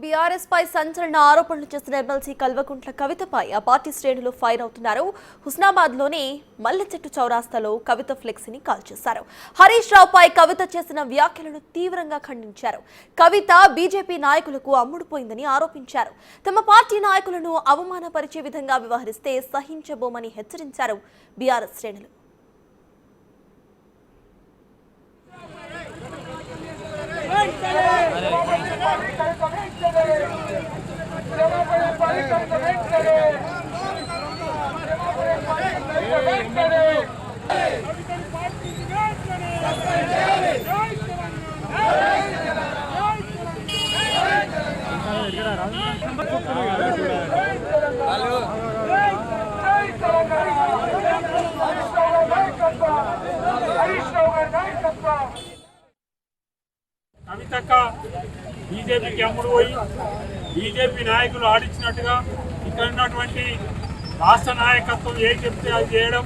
BRS పై సంచలన ఆరోపణలు చేసిన ఎమ్మెల్సీ కల్వకుంట్ల కవితపై ఆ పార్టీ శ్రేణులు ఫైర్ అవుతున్నారు. హుస్నాబాద్ లోని మల్లెచెట్టు చౌరాస్తాలో కవిత ఫ్లెక్సీని కాల్చేశారు. హరీష్ రావుపై కవిత చేసిన వ్యాఖ్యలను తీవ్రంగా ఖండించారు. కవిత బీజేపీ నాయకులకు అమ్ముడుపోయిందని ఆరోపించారు. తమ పార్టీ నాయకులను అవమానపరిచే విధంగా వ్యవహరిస్తే సహించబోమని హెచ్చరించారు బీఆర్ఎస్ శ్రేణులు. కవితక్క బీజేపీకి అమ్ముడు పోయి బీజేపీ నాయకులు ఆడించినట్టుగా ఇక్కడ ఉన్నటువంటి రాష్ట్ర నాయకత్వం ఏం చెప్తే అది చేయడం,